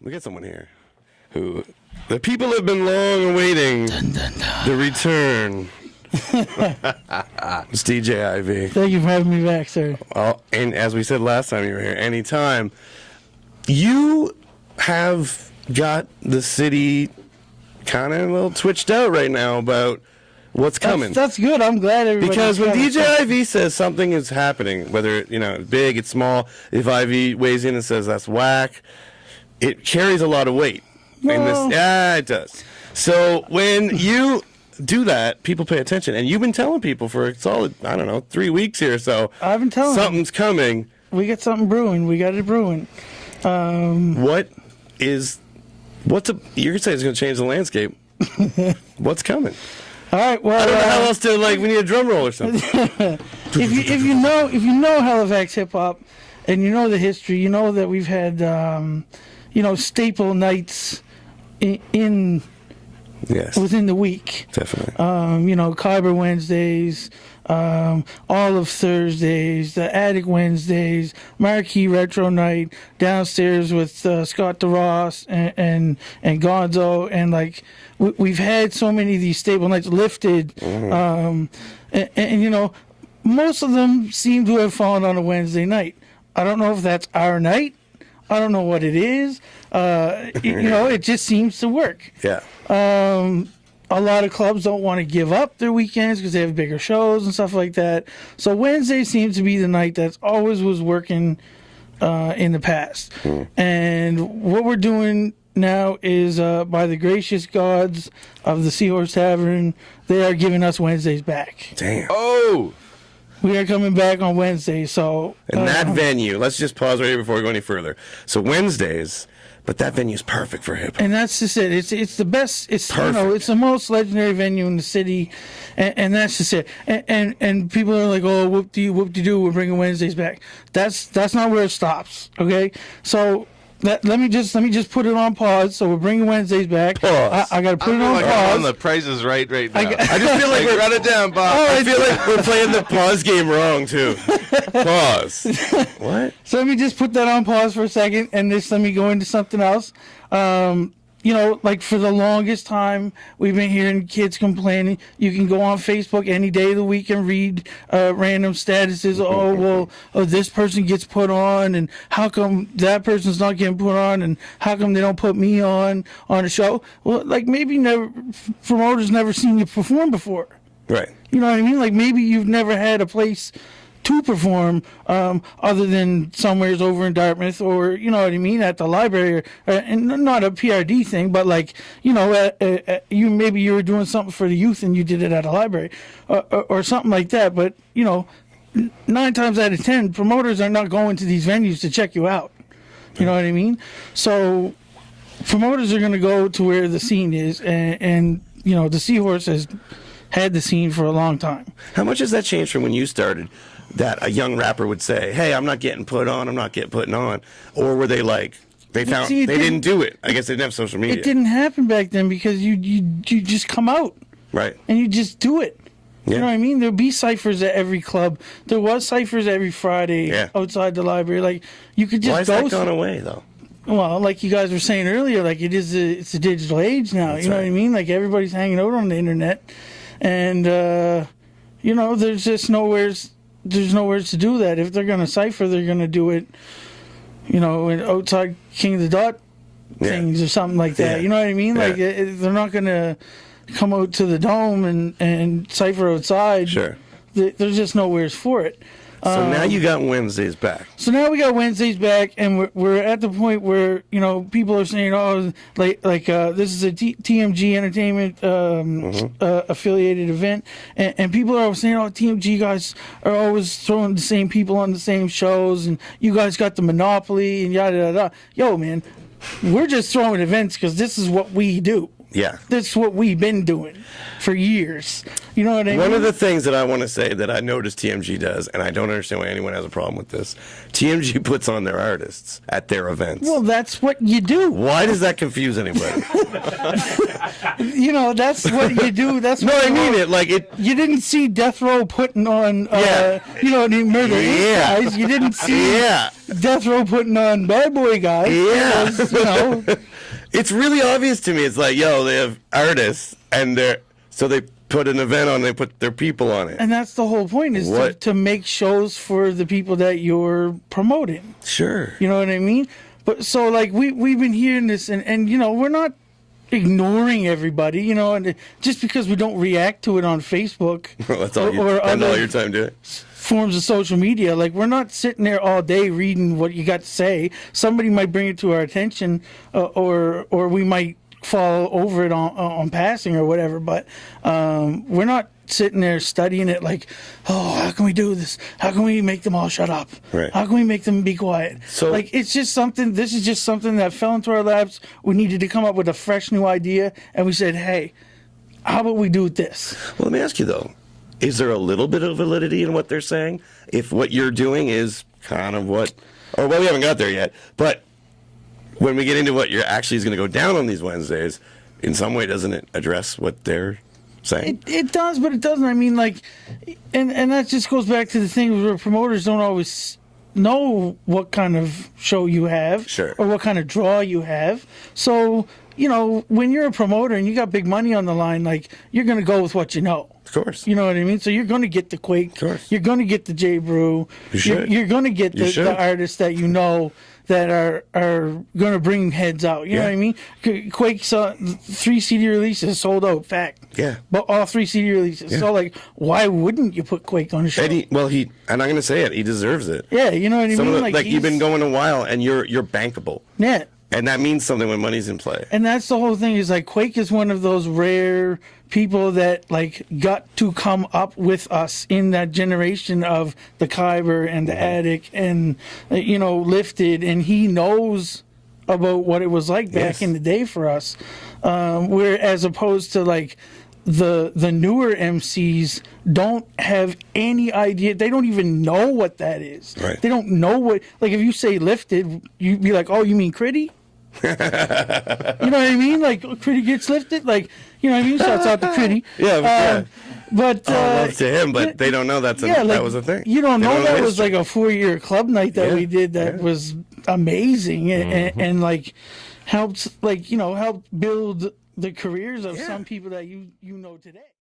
We got someone here who the people have been long awaiting the return. It's DJ Ivy. Thank you for having me back, sir. And as we said last time you were here, anytime. You have got the city kind of a little twitched out right now about what's coming. That's good. I'm glad everybody. Because when DJ Ivy says something is happening, whether it's big, it's small, if Ivy weighs in and says that's whack, it carries a lot of weight. Well, It does. So when you do that, people pay attention. And you've been telling people for a solid, 3 weeks here. So I've been telling something's coming. We got something brewing. We got it brewing. You're going to say it's going to change the landscape. What's coming? All right. Well, I don't know how else to, we need a drum roll or something. if you know Halifax hip hop, and you know the history, you know that we've had staple nights within the week. Definitely. Kyber Wednesdays, Olive Thursdays, the Attic Wednesdays, Marquee Retro Night, downstairs with Scott DeRoss and Gonzo, and we've had so many of these staple nights lifted, and most of them seem to have fallen on a Wednesday night. I don't know if that's our night. I don't know what it is. It just seems to work. Yeah. A lot of clubs don't want to give up their weekends because they have bigger shows and stuff like that. So Wednesday seems to be the night that always was working in the past. And what we're doing now is, by the gracious gods of the Seahorse Tavern, they are giving us Wednesdays back. Damn. Oh! We are coming back on Wednesday, so... And that venue, let's just pause right here before we go any further. So Wednesdays, but that venue's perfect for hip-hop. And that's just it. It's the best. It's perfect. It's the most legendary venue in the city, and that's just it. And people are like, oh, whoop-de-doo, we're bringing Wednesdays back. That's not where it stops, okay? So... let me just put it on pause. So we're bringing Wednesdays back. Pause. I got to put it on pause. I'm on the Price is Right now. I just feel like we're run it down, Bob. I feel like we're playing the pause game wrong too. Pause. What? So let me just put that on pause for a second, and just let me go into something else. For the longest time, we've been hearing kids complaining. You can go on Facebook any day of the week and read random statuses. This person gets put on, and how come that person's not getting put on, and how come they don't put me on a show? Well, maybe promoters never seen you perform before. Right. You know what I mean? Maybe you've never had a place to perform other than somewheres over in Dartmouth, or at the library, and not a PRD thing, but you were doing something for the youth and you did it at a library or something like that. But 9 times out of 10 promoters are not going to these venues to check you out. You know what I mean? So promoters are going to go to where the scene is, and the Seahorse has had the scene for a long time. How much has that changed from when you started? That a young rapper would say, "Hey, I'm not getting put on. I'm not getting put on," or were they they didn't do it? I guess they didn't have social media. It didn't happen back then because you just come out, right, and you just do it. Yeah. You know what I mean? There'd be ciphers at every club. There was ciphers every Friday outside the library. You could just Why is go. that gone away though? Well, like you guys were saying earlier, it's a digital age now. That's you know right. what I mean? Everybody's hanging out on the internet, and there's just nowheres to do that. If they're going to cipher, they're going to do it, in outside King of the Dot things or something like that. Yeah. You know what I mean? Yeah. They're not going to come out to the dome and cipher outside. Sure. There's just nowheres for it. So now you got Wednesdays back. So now we got Wednesdays back, and we're at the point where people are saying, this is a TMG Entertainment affiliated event, and people are saying, TMG guys are always throwing the same people on the same shows, and you guys got the monopoly and yada yada. Yo, man, we're just throwing events because this is what we do. Yeah. That's what we've been doing for years. You know what I mean? One of the things that I want to say that I noticed TMG does, and I don't understand why anyone has a problem with this, TMG puts on their artists at their events. Well, that's what you do. Why does that confuse anybody? You know, that's what you do. That's No, what I mean it. Like it. You didn't see Death Row putting on, you know, the Murder Inc. Yeah. guys. You didn't see Yeah. Death Row putting on Bad Boy guys. Yeah. Because, you know, It's really obvious to me. It's like, yo, they have artists, and so they put an event on. They put their people on it. and that's the whole point is to make shows for the people that you're promoting. Sure. You know what I mean? But so like we've been hearing this, and you know, we're not ignoring everybody, you know, and just because we don't react to it on Facebook Well, that's all you or spend all other your time doing. forms of social media, like we're not sitting there all day reading what you got to say. Somebody might bring it to our attention, or we might fall over it on passing or whatever. But we're not sitting there studying it like, oh, how can we do this? How can we make them all shut up? Right. How can we make them be quiet? So- like it's just something. This is just something that fell into our laps. We needed to come up with a fresh new idea, and we said, hey, how about we do this? Well, let me ask you though: is there a little bit of validity in what they're saying? If what you're doing is kind of what, or well, we haven't got there yet, but when we get into what you're actually is going to go down on these Wednesdays, in some way, doesn't it address what they're saying? It does, but it doesn't. I mean, like, and that just goes back to the thing where promoters don't always know what kind of show you have, Sure. or what kind of draw you have. So, you know, when you're a promoter and you got big money on the line, like, you're going to go with what you know. Of course. You know what I mean? So you're going to get the Quake. Of course. You're going to get the J Brew. You should. You're going to get You should. the artists that you know that are going to bring heads out. You know Yeah. what I mean? Quake's 3 CD releases sold out. Fact. Yeah. But all 3 CD releases. Yeah. So like, why wouldn't you put Quake on a show? And and I'm going to say it, he deserves it. Yeah, you know what I Some mean? of the, like you've been he's- going a while, and you're bankable, Yeah. and that means something when money's in play. And that's the whole thing is like Quake is one of those rare people that like got to come up with us in that generation of the Kyber and the Attic and you know, Lifted, and he knows about what it was like back Yes. in the day for us. Where as opposed to like the newer MCs don't have any idea. They don't even know what that is. Right. They don't know what, like if you say Lifted, you'd be like, oh, you mean Critty? You know what I mean? Like Critty gets lifted. Like, you know what I mean? Shouts out to Critty. Yeah. But Love to him, but they don't know that was a thing. You don't They know the that was history. like a 4-year club night that Yeah, we did that yeah. was amazing and like helped build the careers of Yeah. some people that you know today.